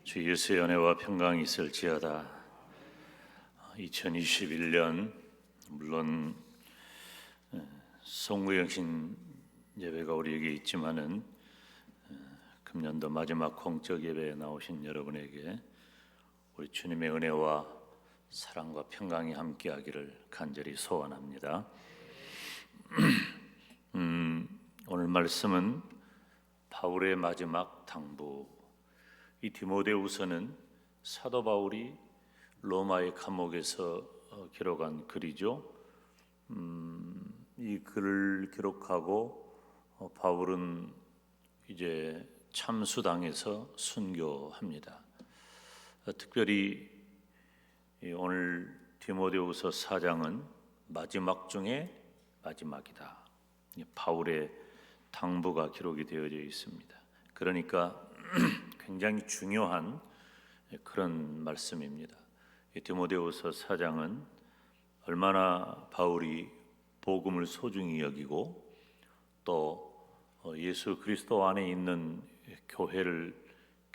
주 예수의 은혜와 평강이 있을지어다. 2021년 물론 송구영신 예배가 우리에게 있지만은 금년도 마지막 공적 예배에 나오신 여러분에게 우리 주님의 은혜와 사랑과 평강이 함께하기를 간절히 소원합니다. 오늘 말씀은 바울의 마지막 당부. 이 디모데후서는 사도 바울이 로마의 감옥에서 기록한 글이죠. 이 글을 기록하고 바울은 이제 참수당해서 순교합니다. 특별히 오늘 디모데후서 4장은 마지막 중에 마지막이다. 바울의 당부가 기록이 되어져 있습니다. 그러니까 굉장히 중요한 그런 말씀입니다. 디모데후서 4장은 얼마나 바울이 복음을 소중히 여기고 또 예수 그리스도 안에 있는 교회를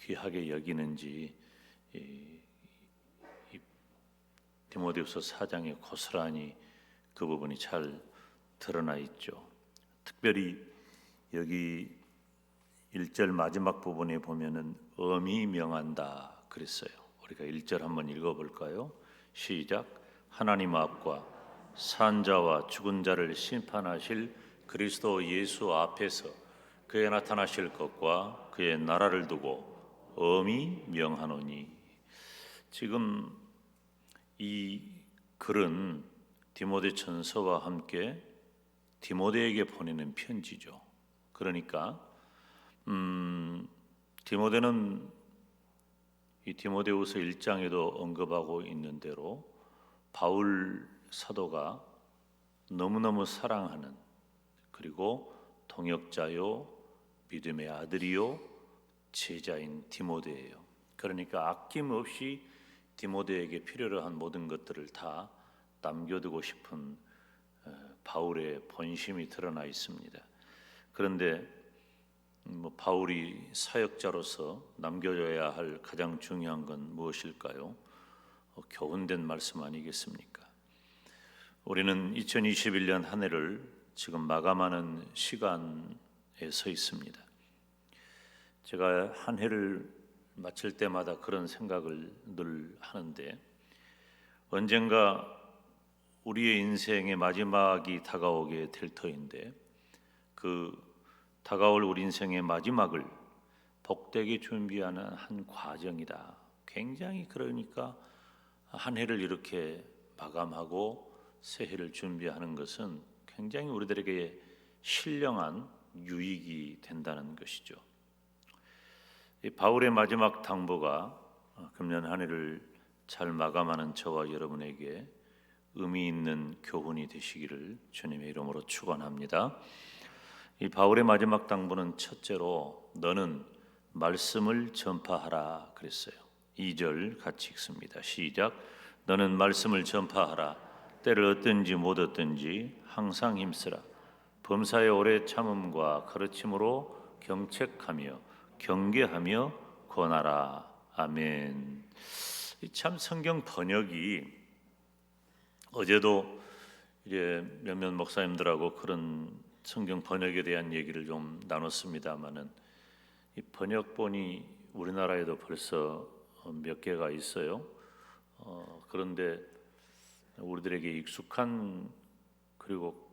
귀하게 여기는지 디모데후서 4장에 고스란히 그 부분이 잘 드러나 있죠. 특별히 여기 1절 마지막 부분에 보면은 엄히 명한다 그랬어요. 우리가 1절 한번 읽어볼까요? 시작. 하나님 앞과 산자와 죽은 자를 심판하실 그리스도 예수 앞에서 그의 나타나실 것과 그의 나라를 두고 엄히 명하노니. 지금 이 글은 디모데 전서와 함께 디모데에게 보내는 편지죠. 그러니까 디모데는 이 디모데후서 1장에도 언급하고 있는 대로 바울 사도가 너무너무 사랑하는, 그리고 동역자요 믿음의 아들이요 제자인 디모데예요. 그러니까 아낌없이 디모데에게 필요로 한 모든 것들을 다 남겨두고 싶은 바울의 본심이 드러나 있습니다. 그런데 바울이 사역자로서 남겨줘야 할 가장 중요한 건 무엇일까요? 교훈된 말씀 아니겠습니까? 우리는 2021년 한 해를 지금 마감하는 시간에 서 있습니다. 제가 한 해를 마칠 때마다 그런 생각을 늘 하는데, 언젠가 우리의 인생의 마지막이 다가오게 될 터인데 그 다가올 우리 인생의 마지막을 복되게 준비하는 한 과정이다. 굉장히, 그러니까 한 해를 이렇게 마감하고 새 해를 준비하는 것은 굉장히 우리들에게 신령한 유익이 된다는 것이죠. 이 바울의 마지막 당부가 금년 한 해를 잘 마감하는 저와 여러분에게 의미 있는 교훈이 되시기를 주님의 이름으로 축원합니다. 이 바울의 마지막 당부는 첫째로 너는 말씀을 전파하라 그랬어요. 2절 같이 읽습니다. 시작. 너는 말씀을 전파하라. 때를 얻든지 못 얻든지 항상 힘쓰라. 범사의 오래 참음과 가르침으로 경책하며 경계하며 권하라. 아멘. 참 성경 번역이, 어제도 이제 몇몇 목사님들하고 그런 성경 번역에 대한 얘기를 좀 나눴습니다마는 이 번역본이 우리나라에도 벌써 몇 개가 있어요. 그런데 우리들에게 익숙한, 그리고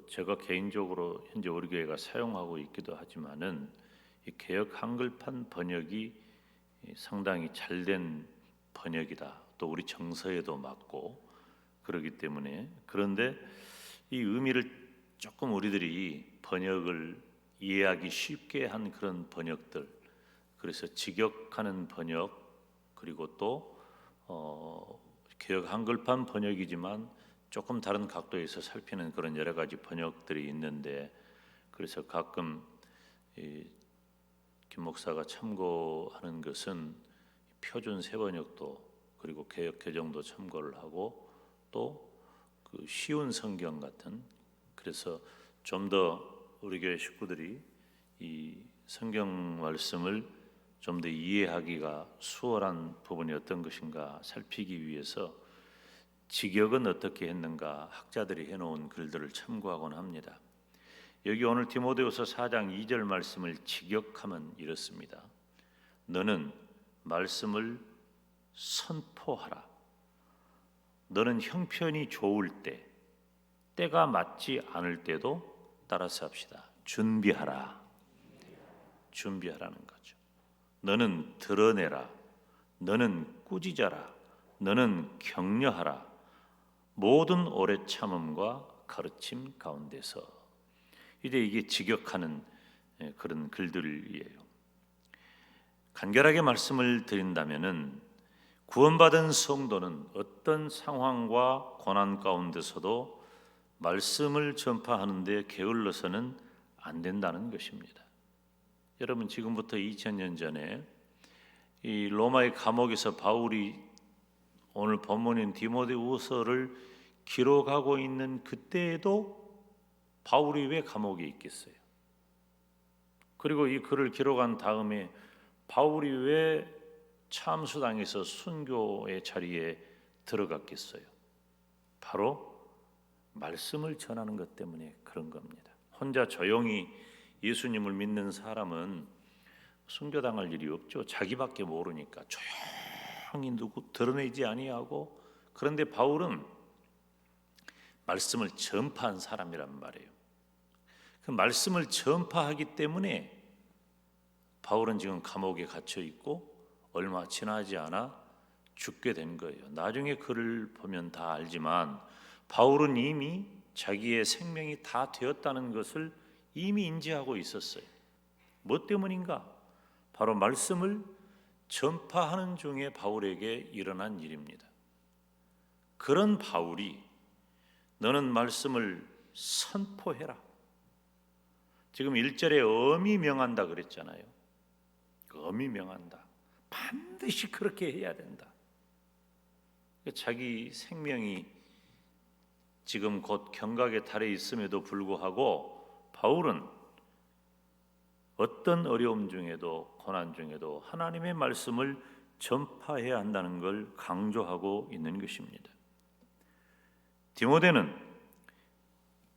제가 개인적으로 현재 우리 교회가 사용하고 있기도 하지만은 이 개역 한글판 번역이 상당히 잘된 번역이다. 또 우리 정서에도 맞고 그렇기 때문에, 그런데 이 의미를 조금 우리들이 번역을 이해하기 쉽게 한 그런 번역들, 그래서 직역하는 번역, 그리고 또 개역 한글판 번역이지만 조금 다른 각도에서 살피는 그런 여러 가지 번역들이 있는데, 그래서 가끔 김 목사가 참고하는 것은 표준 세번역도 그리고 개역 개정도 참고를 하고 또 그 쉬운 성경 같은, 그래서 좀 더 우리 교회 식구들이 이 성경 말씀을 좀 더 이해하기가 수월한 부분이 어떤 것인가 살피기 위해서 직역은 어떻게 했는가 학자들이 해놓은 글들을 참고하곤 합니다. 여기 오늘 디모데후서 4장 2절 말씀을 직역하면 이렇습니다. 너는 말씀을 선포하라. 너는 형편이 좋을 때, 때가 맞지 않을 때도 따라서 합시다. 준비하라. 준비하라는 거죠. 너는 드러내라. 너는 꾸짖어라. 너는 격려하라. 모든 오래 참음과 가르침 가운데서. 이제 이게 직역하는 그런 글들이에요. 간결하게 말씀을 드린다면은 구원받은 성도는 어떤 상황과 고난 가운데서도 말씀을 전파하는데 게을러서는 안 된다는 것입니다. 여러분 지금부터 2000년 전에 이 로마의 감옥에서 바울이 오늘 본문인 디모데후서를 기록하고 있는 그때에도 바울이 왜 감옥에 있겠어요? 그리고 이 글을 기록한 다음에 바울이 왜 참수당에서 순교의 자리에 들어갔겠어요? 바로 말씀을 전하는 것 때문에 그런 겁니다. 혼자 조용히 예수님을 믿는 사람은 순교당할 일이 없죠. 자기밖에 모르니까 조용히 누구 드러내지 아니하고. 그런데 바울은 말씀을 전파한 사람이란 말이에요. 그 말씀을 전파하기 때문에 바울은 지금 감옥에 갇혀 있고 얼마 지나지 않아 죽게 된 거예요. 나중에 글을 보면 다 알지만 바울은 이미 자기의 생명이 다 되었다는 것을 이미 인지하고 있었어요. 뭐 때문인가? 바로 말씀을 전파하는 중에 바울에게 일어난 일입니다. 그런 바울이 너는 말씀을 선포해라. 지금 1절에 엄히 명한다 그랬잖아요. 엄히 명한다. 반드시 그렇게 해야 된다. 자기 생명이 지금 곧 경각에 달해 있음에도 불구하고 바울은 어떤 어려움 중에도 고난 중에도 하나님의 말씀을 전파해야 한다는 걸 강조하고 있는 것입니다. 디모데는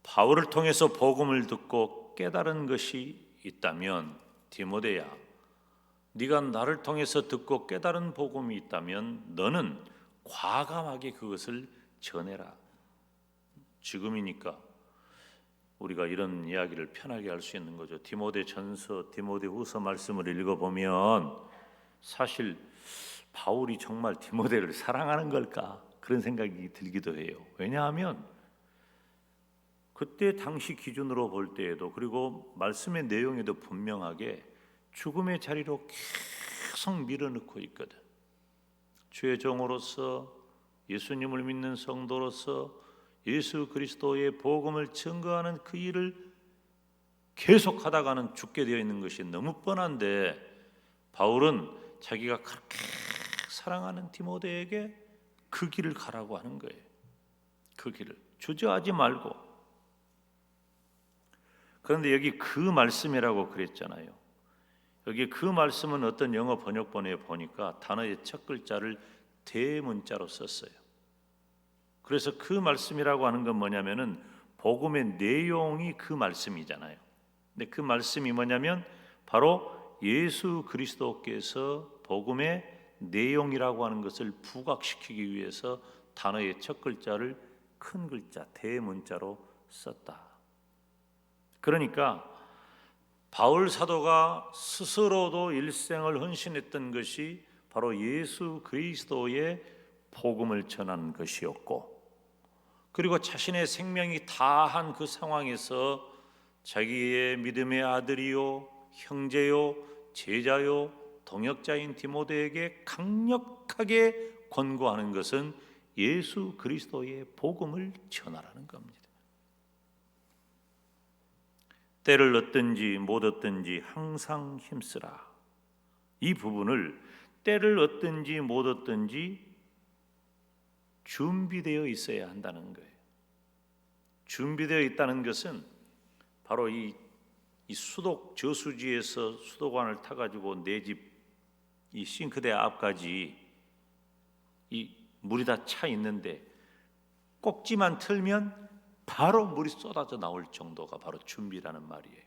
바울을 통해서 복음을 듣고 깨달은 것이 있다면 디모데야, 네가 나를 통해서 듣고 깨달은 복음이 있다면 너는 과감하게 그것을 전해라. 지금이니까 우리가 이런 이야기를 편하게 할 수 있는 거죠. 디모데전서, 디모데후서 말씀을 읽어보면 사실 바울이 정말 디모데를 사랑하는 걸까? 그런 생각이 들기도 해요. 왜냐하면 그때 당시 기준으로 볼 때에도 그리고 말씀의 내용에도 분명하게 죽음의 자리로 계속 밀어넣고 있거든. 주의 종으로서 예수님을 믿는 성도로서 예수 그리스도의 복음을 증거하는 그 일을 계속하다가는 죽게 되어 있는 것이 너무 뻔한데 바울은 자기가 그렇게 사랑하는 디모데에게 그 길을 가라고 하는 거예요. 그 길을 주저하지 말고. 그런데 여기 그 말씀이라고 그랬잖아요. 여기 그 말씀은 어떤 영어 번역본에 보니까 단어의 첫 글자를 대문자로 썼어요. 그래서 그 말씀이라고 하는 건 뭐냐면은 복음의 내용이 그 말씀이잖아요. 근데 그 말씀이 뭐냐면 바로 예수 그리스도께서 복음의 내용이라고 하는 것을 부각시키기 위해서 단어의 첫 글자를 큰 글자 대문자로 썼다. 그러니까 바울 사도가 스스로도 일생을 헌신했던 것이 바로 예수 그리스도의 복음을 전하는 것이었고, 그리고 자신의 생명이 다한 그 상황에서 자기의 믿음의 아들이요 형제요 제자요 동역자인 디모데에게 강력하게 권고하는 것은 예수 그리스도의 복음을 전하라는 겁니다. 때를 얻든지 못 얻든지 항상 힘쓰라. 이 부분을 때를 얻든지 못 얻든지 준비되어 있어야 한다는 거예요. 준비되어 있다는 것은 바로 이 수독 저수지에서 수도관을 타가지고 내 집 이 싱크대 앞까지 이 물이 다 차 있는데 꼭지만 틀면 바로 물이 쏟아져 나올 정도가 바로 준비라는 말이에요.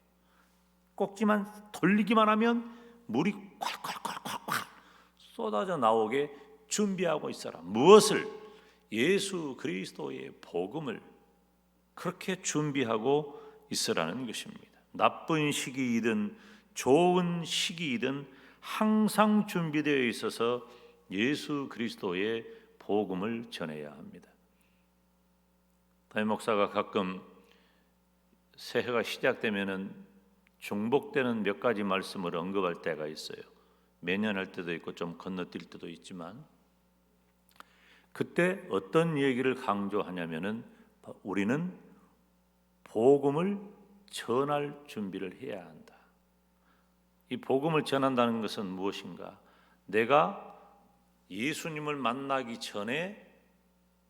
꼭지만 돌리기만 하면 물이 콸콸콸콸콸 쏟아져 나오게 준비하고 있어라. 무엇을? 예수 그리스도의 복음을 그렇게 준비하고 있으라는 것입니다. 나쁜 시기이든 좋은 시기이든 항상 준비되어 있어서 예수 그리스도의 복음을 전해야 합니다. 담임 목사가 가끔 새해가 시작되면은 중복되는 몇 가지 말씀을 언급할 때가 있어요. 매년 할 때도 있고 좀 건너뛸 때도 있지만, 그때 어떤 얘기를 강조하냐면은 우리는 복음을 전할 준비를 해야 한다. 이 복음을 전한다는 것은 무엇인가? 내가 예수님을 만나기 전에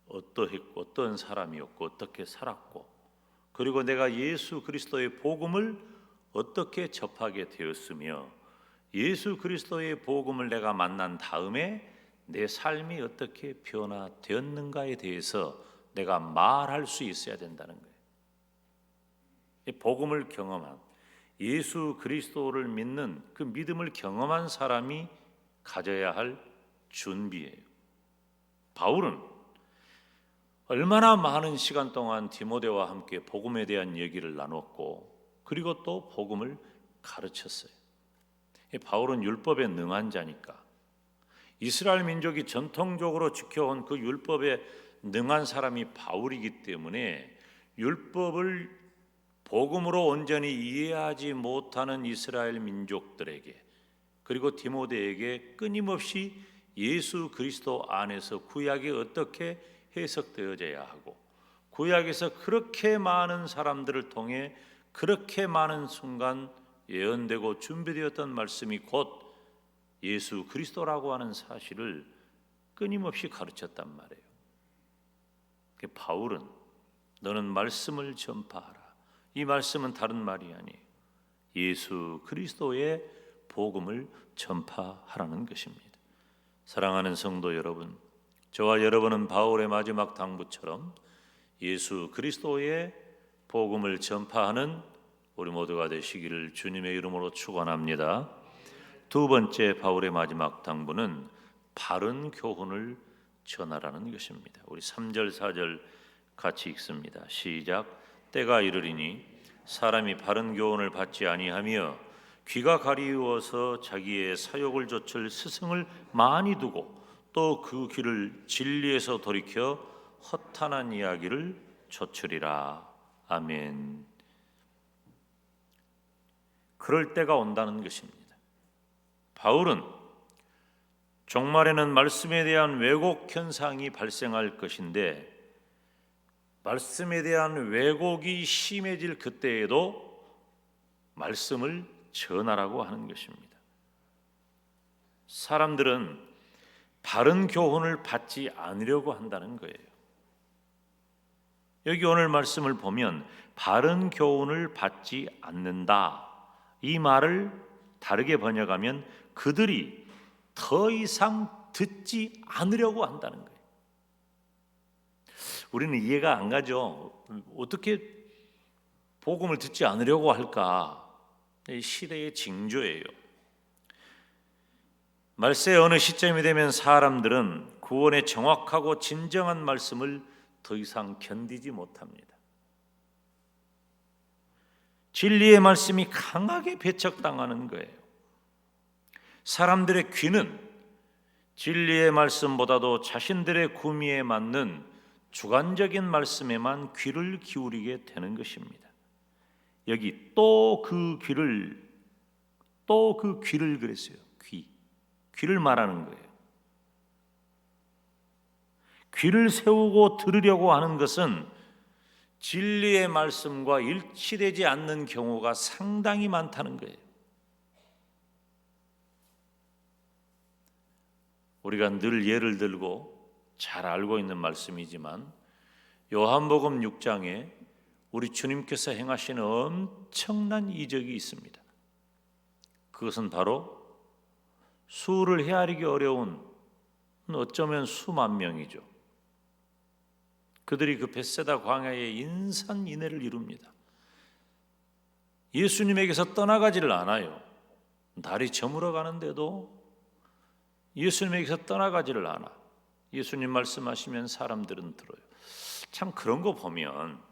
어떠했고 어떤 사람이었고 어떻게 살았고, 그리고 내가 예수 그리스도의 복음을 어떻게 접하게 되었으며, 예수 그리스도의 복음을 내가 만난 다음에 내 삶이 어떻게 변화되었는가에 대해서 내가 말할 수 있어야 된다는 거예요. 이 복음을 경험한, 예수 그리스도를 믿는 그 믿음을 경험한 사람이 가져야 할 준비예요. 바울은 얼마나 많은 시간 동안 디모데와 함께 복음에 대한 얘기를 나눴고, 그리고 또 복음을 가르쳤어요. 바울은 율법에 능한 자니까, 이스라엘 민족이 전통적으로 지켜온 그 율법에 능한 사람이 바울이기 때문에 율법을 복음으로 온전히 이해하지 못하는 이스라엘 민족들에게, 그리고 디모데에게 끊임없이 예수 그리스도 안에서 구약이 어떻게 해석되어져야 하고, 구약에서 그렇게 많은 사람들을 통해 그렇게 많은 순간 예언되고 준비되었던 말씀이 곧 예수 그리스도라고 하는 사실을 끊임없이 가르쳤단 말이에요. 바울은 너는 말씀을 전파하라. 이 말씀은 다른 말이 아니에요. 예수 그리스도의 복음을 전파하라는 것입니다. 사랑하는 성도 여러분, 저와 여러분은 바울의 마지막 당부처럼 예수 그리스도의 복음을 전파하는 우리 모두가 되시기를 주님의 이름으로 축원합니다. 두 번째 바울의 마지막 당부는 바른 교훈을 전하라는 것입니다. 우리 3절 4절 같이 읽습니다. 시작. 때가 이르리니 사람이 바른 교훈을 받지 아니하며 귀가 가리워서 자기의 사욕을 좇을 스승을 많이 두고 또 그 귀를 진리에서 돌이켜 허탄한 이야기를 좇으리라. 아멘. 그럴 때가 온다는 것입니다. 바울은 종말에는 말씀에 대한 왜곡 현상이 발생할 것인데, 말씀에 대한 왜곡이 심해질 그때에도 말씀을 전하라고 하는 것입니다. 사람들은 바른 교훈을 받지 않으려고 한다는 거예요. 여기 오늘 말씀을 보면 바른 교훈을 받지 않는다, 이 말을 다르게 번역하면 그들이 더 이상 듣지 않으려고 한다는 거예요. 우리는 이해가 안 가죠. 어떻게 복음을 듣지 않으려고 할까? 이 시대의 징조예요. 말세의 어느 시점이 되면 사람들은 구원의 정확하고 진정한 말씀을 더 이상 견디지 못합니다. 진리의 말씀이 강하게 배척당하는 거예요. 사람들의 귀는 진리의 말씀보다도 자신들의 구미에 맞는 주관적인 말씀에만 귀를 기울이게 되는 것입니다. 여기 또 그 귀를 그랬어요. 귀를 말하는 거예요. 귀를 세우고 들으려고 하는 것은 진리의 말씀과 일치되지 않는 경우가 상당히 많다는 거예요. 우리가 늘 예를 들고 잘 알고 있는 말씀이지만 요한복음 6장에 우리 주님께서 행하시는 엄청난 이적이 있습니다. 그것은 바로 수를 헤아리기 어려운 어쩌면 수만 명이죠. 그들이 그 벳세다 광야에 인산인해를 이룹니다. 예수님에게서 떠나가지를 않아요. 달이 저물어 가는데도 예수님에게서 떠나가지를 않아. 예수님 말씀하시면 사람들은 들어요. 참 그런 거 보면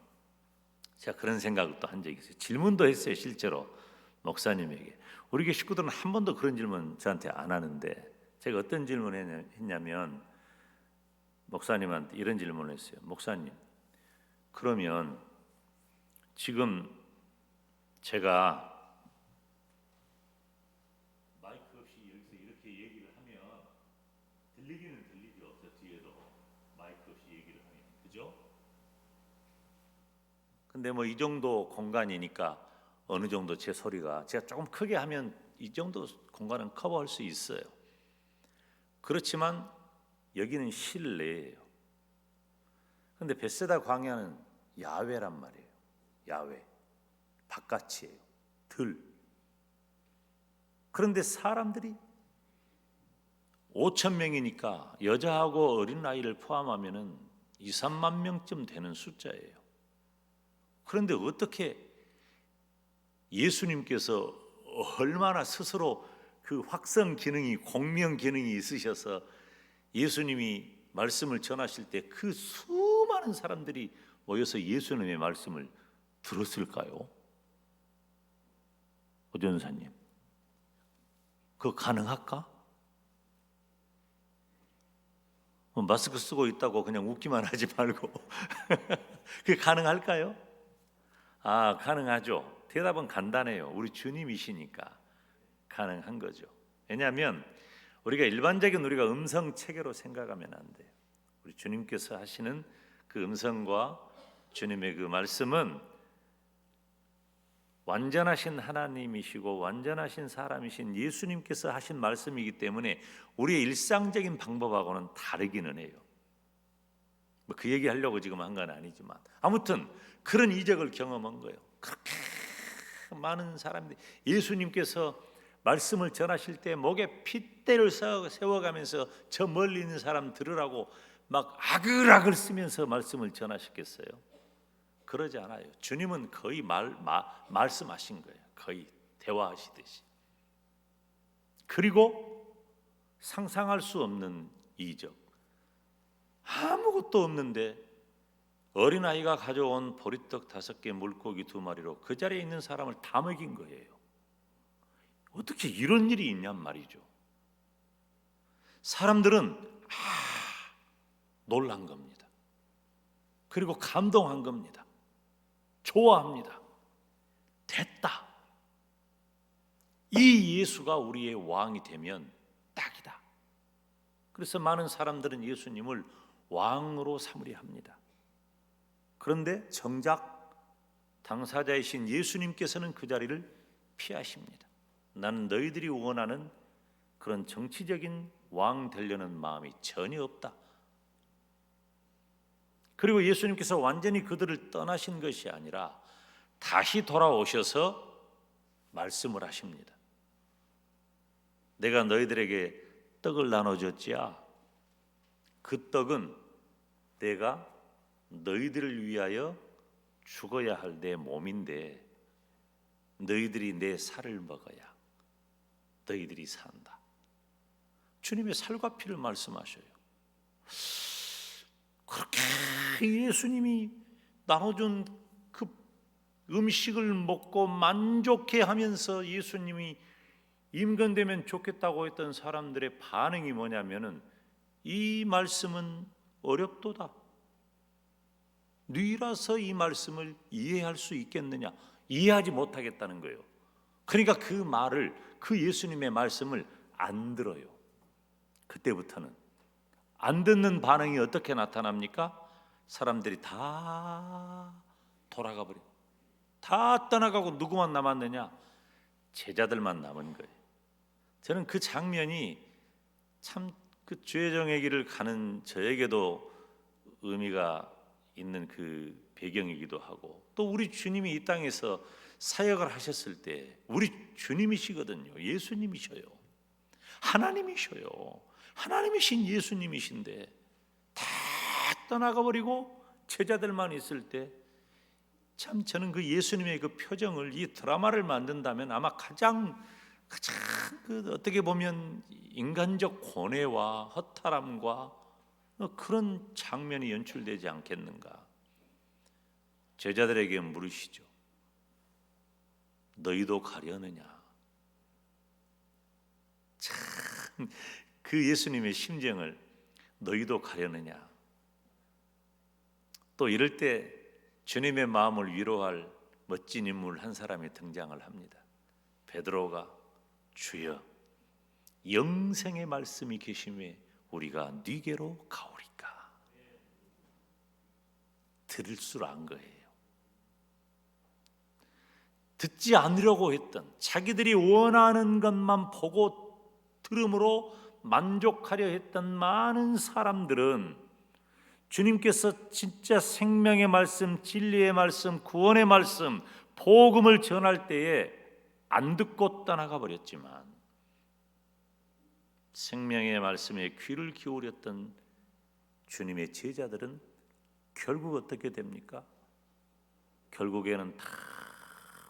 제가 그런 생각을 또 한 적이 있어요. 질문도 했어요. 실제로 목사님에게. 우리 교회 식구들은 한 번도 그런 질문 저한테 안 하는데 제가 어떤 질문을 했냐면 목사님한테 이런 질문을 했어요. 목사님, 그러면 지금 제가 마이크 없이 여기서 이렇게 얘기를 하면 들리기는 들리죠. 저 뒤에도 마이크 없이 얘기를 하면, 그죠? 근데 뭐 이 정도 공간이니까 어느 정도 제 소리가 제가 조금 크게 하면 이 정도 공간은 커버할 수 있어요. 그렇지만 여기는 실내예요. 근데 벳세다 광야는 야외란 말이에요. 야외, 바깥이에요. 들. 그런데 사람들이 5천 명이니까 여자하고 어린아이를 포함하면 2, 3만 명쯤 되는 숫자예요. 그런데 어떻게 예수님께서 얼마나 스스로 그 확성 기능이, 공명 기능이 있으셔서 예수님이 말씀을 전하실 때 그 수많은 사람들이 모여서 예수님의 말씀을 들었을까요? 오전사님, 그거 가능할까? 마스크 쓰고 있다고 그냥 웃기만 하지 말고 그게 가능할까요? 아, 가능하죠. 대답은 간단해요. 우리 주님이시니까 가능한 거죠. 왜냐하면 우리가 일반적인 우리가 음성 체계로 생각하면 안 돼요. 우리 주님께서 하시는 그 음성과 주님의 그 말씀은 완전하신 하나님이시고 완전하신 사람이신 예수님께서 하신 말씀이기 때문에 우리의 일상적인 방법하고는 다르기는 해요. 뭐 그 얘기 하려고 지금 한 건 아니지만 아무튼 그런 이적을 경험한 거예요. 그렇게 많은 사람들이 예수님께서 말씀을 전하실 때 목에 핏대를 세워가면서 저 멀리 있는 사람 들으라고 막 아글아글 쓰면서 말씀을 전하셨겠어요? 그러지 않아요. 주님은 거의 말씀하신 거예요. 거의 대화하시듯이. 그리고 상상할 수 없는 이적. 아무것도 없는데 어린아이가 가져온 보리떡 5개, 물고기 2마리로 그 자리에 있는 사람을 다 먹인 거예요. 어떻게 이런 일이 있냔 말이죠. 사람들은 놀란 겁니다. 그리고 감동한 겁니다. 좋아합니다. 됐다. 이 예수가 우리의 왕이 되면 딱이다. 그래서 많은 사람들은 예수님을 왕으로 삼으려 합니다. 그런데 정작 당사자이신 예수님께서는 그 자리를 피하십니다. 나는 너희들이 원하는 그런 정치적인 왕 되려는 마음이 전혀 없다. 그리고 예수님께서 완전히 그들을 떠나신 것이 아니라 다시 돌아오셔서 말씀을 하십니다. 내가 너희들에게 떡을 나눠줬지야. 그 떡은 내가 너희들을 위하여 죽어야 할 내 몸인데 너희들이 내 살을 먹어야 너희들이 산다. 주님의 살과 피를 말씀하셔요. 그렇게 예수님이 나눠준 그 음식을 먹고 만족해 하면서 예수님이 임금되면 좋겠다고 했던 사람들의 반응이 뭐냐면은 이 말씀은 어렵도다. 너희라서 이 말씀을 이해할 수 있겠느냐? 이해하지 못하겠다는 거예요. 그러니까 그 말을, 그 예수님의 말씀을 안 들어요. 그때부터는 안 듣는 반응이 어떻게 나타납니까? 사람들이 다 돌아가 버려. 다 떠나가고 누구만 남았느냐? 제자들만 남은 거예요. 저는 그 장면이 참 그 죄정의 길을 가는 저에게도 의미가 있는 그 배경이기도 하고, 또 우리 주님이 이 땅에서 사역을 하셨을 때 우리 주님이시거든요. 예수님이셔요. 하나님이셔요. 하나님이신 예수님이신데 다 떠나가 버리고 제자들만 있을 때, 참 저는 그 예수님의 그 표정을, 이 드라마를 만든다면 아마 가장 그 어떻게 보면 인간적 고뇌와 허탈함과 그런 장면이 연출되지 않겠는가. 제자들에게 물으시죠. 너희도 가려느냐. 참 그 예수님의 심정을, 너희도 가려느냐. 또 이럴 때 주님의 마음을 위로할 멋진 인물 한 사람이 등장을 합니다. 베드로가 주여, 영생의 말씀이 계심에 우리가 네게로 가오리까. 들을 줄 안 거예요. 듣지 않으려고 했던, 자기들이 원하는 것만 보고 들음으로 만족하려 했던 많은 사람들은 주님께서 진짜 생명의 말씀, 진리의 말씀, 구원의 말씀, 복음을 전할 때에 안 듣고 떠나가 버렸지만, 생명의 말씀에 귀를 기울였던 주님의 제자들은 결국 어떻게 됩니까? 결국에는 다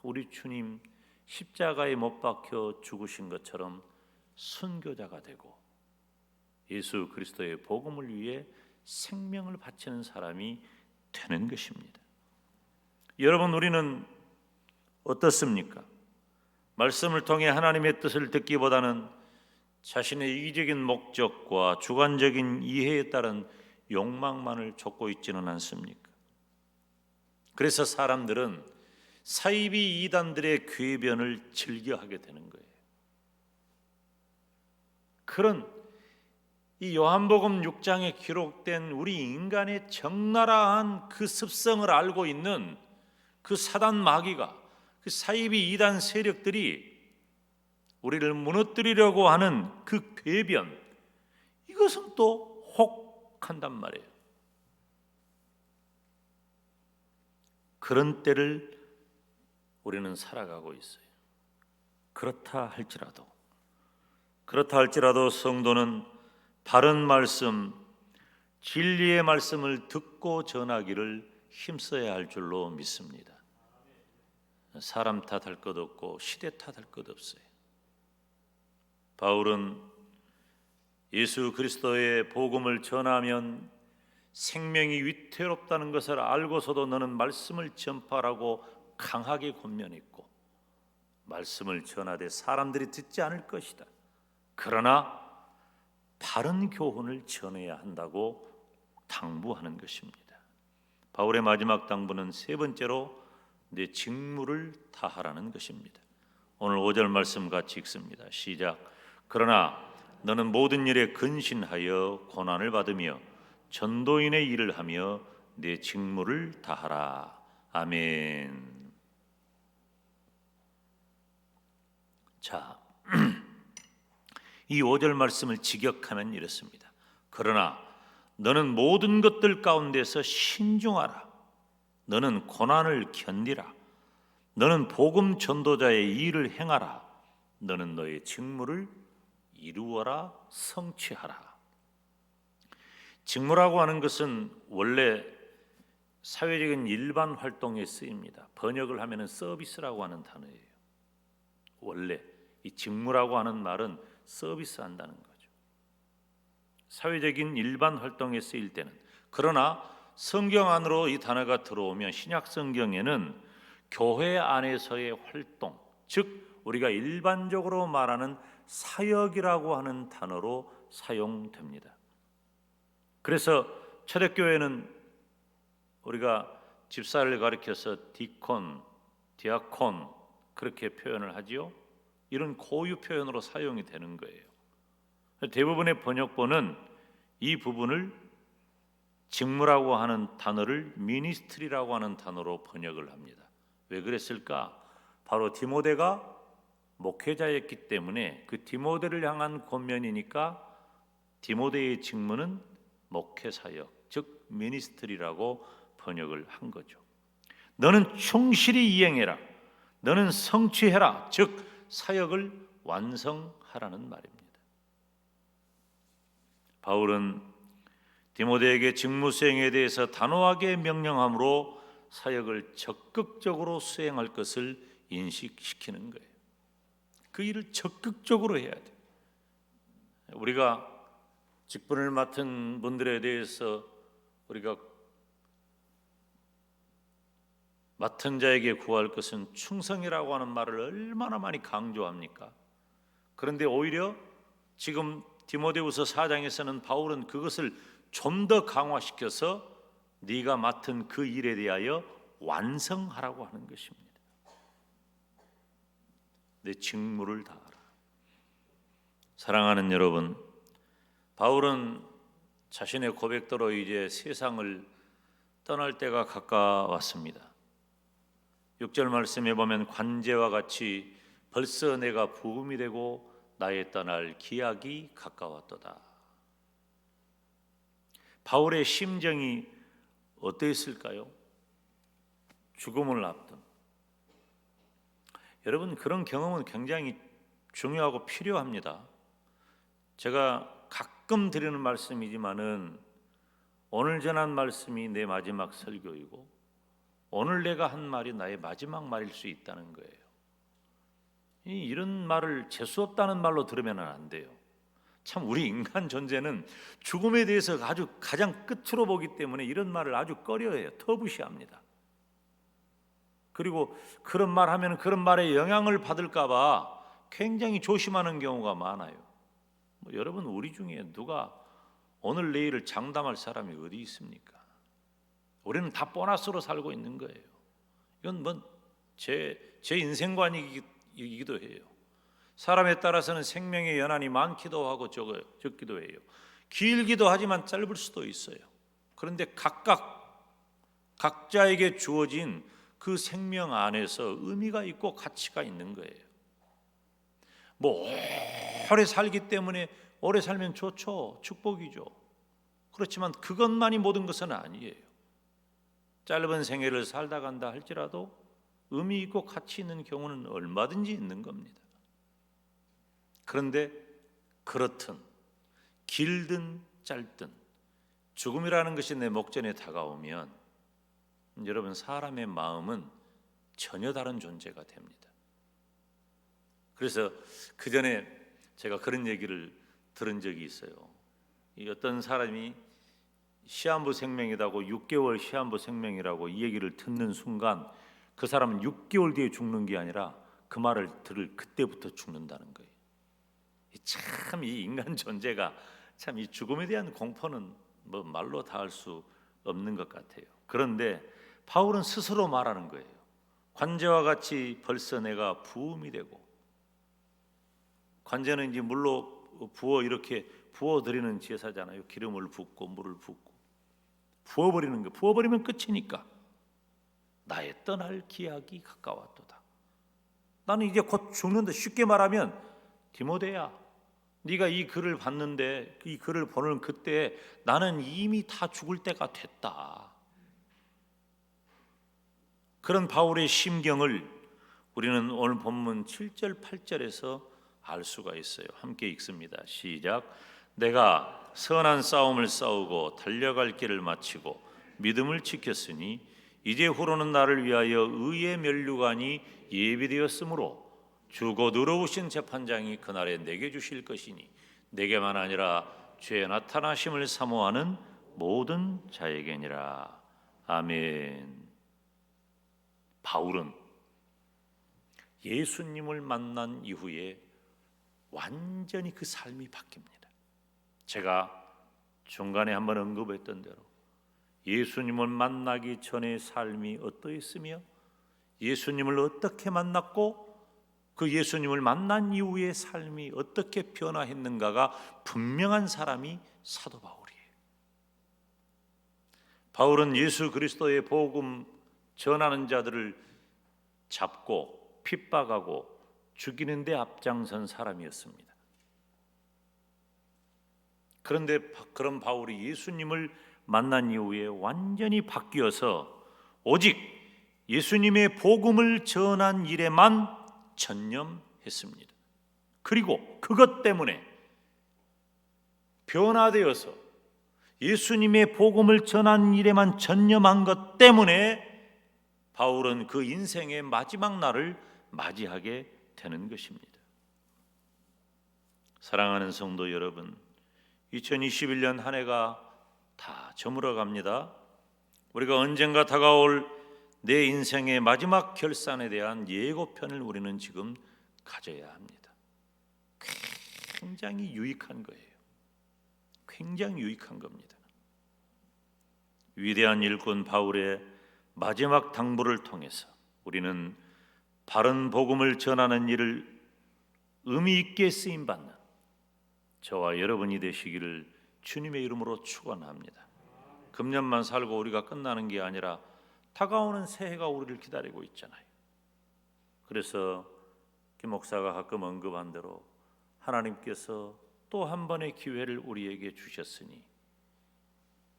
우리 주님 십자가에 못 박혀 죽으신 것처럼 순교자가 되고 예수 그리스도의 복음을 위해 생명을 바치는 사람이 되는 것입니다. 여러분, 우리는 어떻습니까? 말씀을 통해 하나님의 뜻을 듣기보다는 자신의 이기적인 목적과 주관적인 이해에 따른 욕망만을 좇고 있지는 않습니까? 그래서 사람들은 사이비 이단들의 궤변을 즐겨하게 되는 거예요. 그런 이 요한복음 6장에 기록된 우리 인간의 적나라한 그 습성을 알고 있는 그 사단 마귀가, 그 사이비 이단 세력들이 우리를 무너뜨리려고 하는 그 궤변, 이것은 또 혹한단 말이에요. 그런 때를 우리는 살아가고 있어요. 그렇다 할지라도 성도는 바른 말씀, 진리의 말씀을 듣고 전하기를 힘써야 할 줄로 믿습니다. 사람 탓할 것 없고 시대 탓할 것 없어요. 바울은 예수 그리스도의 복음을 전하면 생명이 위태롭다는 것을 알고서도 너는 말씀을 전파하라고 강하게 권면했고, 말씀을 전하되 사람들이 듣지 않을 것이다. 그러나 바른 교훈을 전해야 한다고 당부하는 것입니다. 바울의 마지막 당부는 세 번째로 내 직무를 다하라는 것입니다. 오늘 5절 말씀 같이 읽습니다. 시작. 그러나 너는 모든 일에 근신하여 고난을 받으며 전도인의 일을 하며 내 직무를 다하라. 아멘. 자, 이 5절 말씀을 직역하면 이렇습니다. 그러나 너는 모든 것들 가운데서 신중하라. 너는 고난을 견디라. 너는 복음 전도자의 일을 행하라. 너는 너의 직무를 이루어라, 성취하라. 직무라고 하는 것은 원래 사회적인 일반 활동에 쓰입니다. 번역을 하면은 서비스라고 하는 단어예요. 원래 이 직무라고 하는 말은 서비스 한다는 거죠. 사회적인 일반 활동에 쓰일 때는. 그러나 성경 안으로 이 단어가 들어오면 신약 성경에는 교회 안에서의 활동, 즉 우리가 일반적으로 말하는 사역이라고 하는 단어로 사용됩니다. 그래서 초대교회는 우리가 집사를 가리켜서 디콘, 디아콘 그렇게 표현을 하지요. 이런 고유 표현으로 사용이 되는 거예요. 대부분의 번역본은 이 부분을 직무라고 하는 단어를 미니스트리라고 하는 단어로 번역을 합니다. 왜 그랬을까? 바로 디모데가 목회자였기 때문에 그 디모데를 향한 권면이니까 디모데의 직무는 목회사역, 즉 미니스트리라고 번역을 한 거죠. 너는 충실히 이행해라. 너는 성취해라. 즉 사역을 완성하라는 말입니다. 바울은 디모데에게 직무 수행에 대해서 단호하게 명령함으로 사역을 적극적으로 수행할 것을 인식시키는 거예요. 그 일을 적극적으로 해야 돼. 우리가 직분을 맡은 분들에 대해서 우리가 맡은 자에게 구할 것은 충성이라고 하는 말을 얼마나 많이 강조합니까? 그런데 오히려 지금 디모데후서 4장에서는 바울은 그것을 좀 더 강화시켜서 네가 맡은 그 일에 대하여 완성하라고 하는 것입니다. 내 직무를 다하라. 사랑하는 여러분, 바울은 자신의 고백대로 이제 세상을 떠날 때가 가까웠습니다. 6절 말씀에 보면 관제와 같이 벌써 내가 부음이 되고 나의 떠날 기약이 가까웠도다. 바울의 심정이 어떠했을까요? 죽음을 앞둔. 여러분, 그런 경험은 굉장히 중요하고 필요합니다. 제가 가끔 드리는 말씀이지만은 오늘 전한 말씀이 내 마지막 설교이고 오늘 내가 한 말이 나의 마지막 말일 수 있다는 거예요. 이런 말을 재수 없다는 말로 들으면 안 돼요. 참 우리 인간 존재는 죽음에 대해서 아주 가장 끝으로 보기 때문에 이런 말을 아주 꺼려해요. 터부시합니다. 그리고 그런 말 하면 그런 말에 영향을 받을까 봐 굉장히 조심하는 경우가 많아요. 여러분, 우리 중에 누가 오늘 내일을 장담할 사람이 어디 있습니까? 우리는 다 보너스로 살고 있는 거예요. 이건 제 인생관이기도 해요. 사람에 따라서는 생명의 연한이 많기도 하고 적기도 해요. 길기도 하지만 짧을 수도 있어요. 그런데 각자에게 주어진 그 생명 안에서 의미가 있고 가치가 있는 거예요. 오래 살기 때문에 오래 살면 좋죠. 축복이죠. 그렇지만 그것만이 모든 것은 아니에요. 짧은 생애를 살다 간다 할지라도 의미 있고 가치 있는 경우는 얼마든지 있는 겁니다. 그런데 그렇든 길든 짧든 죽음이라는 것이 내 목전에 다가오면 여러분, 사람의 마음은 전혀 다른 존재가 됩니다. 그래서 그 전에 제가 그런 얘기를 들은 적이 있어요. 어떤 사람이 시한부 생명이라고 6개월 시한부 생명이라고 이 얘기를 듣는 순간 그 사람은 6개월 뒤에 죽는 게 아니라 그 말을 들을 그때부터 죽는다는 거예요. 참 이 인간 존재가 참 이 죽음에 대한 공포는 말로 다 할 수 없는 것 같아요. 그런데 바울은 스스로 말하는 거예요. 관제와 같이 벌써 내가 부음이 되고, 관제는 이제 물로 이렇게 부어 드리는 제사잖아요. 기름을 붓고 물을 붓고 부어버리는 거. 부어버리면 끝이니까 나의 떠날 기약이 가까웠도다. 나는 이제 곧 죽는다. 쉽게 말하면 디모데야, 네가 이 글을 봤는데 이 글을 보는 그때 나는 이미 다 죽을 때가 됐다. 그런 바울의 심경을 우리는 오늘 본문 7절 8절에서 알 수가 있어요. 함께 읽습니다. 시작. 내가 선한 싸움을 싸우고 달려갈 길을 마치고 믿음을 지켰으니 이제 후로는 나를 위하여 의의 면류관이 예비되었으므로 주 곧 의로우신 재판장이 그날에 내게 주실 것이니 내게만 아니라 주의 나타나심을 사모하는 모든 자에게니라. 아멘. 바울은 예수님을 만난 이후에 완전히 그 삶이 바뀝니다. 제가 중간에 한번 언급했던 대로 예수님을 만나기 전의 삶이 어떠했으며 예수님을 어떻게 만났고 그 예수님을 만난 이후의 삶이 어떻게 변화했는가가 분명한 사람이 사도 바울이에요. 바울은 예수 그리스도의 복음 전하는 자들을 잡고 핍박하고 죽이는 데 앞장선 사람이었습니다. 그런데 그런 바울이 예수님을 만난 이후에 완전히 바뀌어서 오직 예수님의 복음을 전한 일에만 전념했습니다. 그리고 그것 때문에 변화되어서 예수님의 복음을 전하는 일에만 전념한 것 때문에 바울은 그 인생의 마지막 날을 맞이하게 되는 것입니다. 사랑하는 성도 여러분, 2021년 한 해가 다 저물어 갑니다. 우리가 언젠가 다가올 내 인생의 마지막 결산에 대한 예고편을 우리는 지금 가져야 합니다. 굉장히 유익한 거예요. 굉장히 유익한 겁니다. 위대한 일꾼 바울의 마지막 당부를 통해서 우리는 바른 복음을 전하는 일을 의미 있게 쓰임 받는 저와 여러분이 되시기를 주님의 이름으로 축원합니다. 금년만 살고 우리가 끝나는 게 아니라 다가오는 새해가 우리를 기다리고 있잖아요. 그래서 김 목사가 가끔 언급한 대로 하나님께서 또 한 번의 기회를 우리에게 주셨으니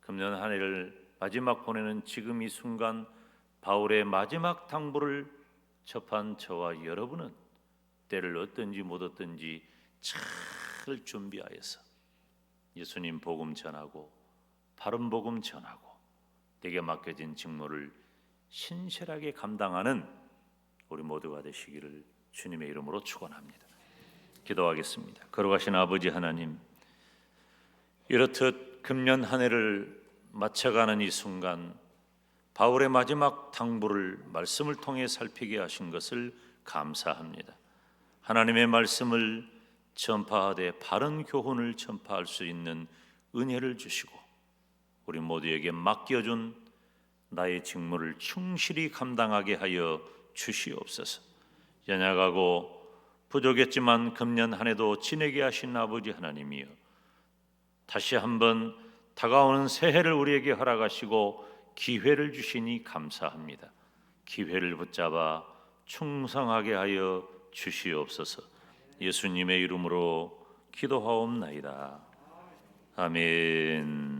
금년 한 해를 마지막 보내는 지금 이 순간 바울의 마지막 당부를 접한 저와 여러분은 때를 얻든지 못 얻든지 잘 준비하여서 예수님 복음 전하고 바른 복음 전하고 내게 맡겨진 직무를 신실하게 감당하는 우리 모두가 되시기를 주님의 이름으로 축원합니다. 기도하겠습니다. 거룩하신 아버지 하나님, 이렇듯 금년 한 해를 마쳐가는 이 순간 바울의 마지막 당부를 말씀을 통해 살피게 하신 것을 감사합니다. 하나님의 말씀을 전파하되 바른 교훈을 전파할 수 있는 은혜를 주시고 우리 모두에게 맡겨준 나의 직무를 충실히 감당하게 하여 주시옵소서. 연약하고 부족했지만 금년 한 해도 지내게 하신 아버지 하나님이여, 다시 한번 다가오는 새해를 우리에게 허락하시고 기회를 주시니 감사합니다. 기회를 붙잡아 충성하게 하여 주시옵소서. 예수님의 이름으로 기도하옵나이다. 아멘.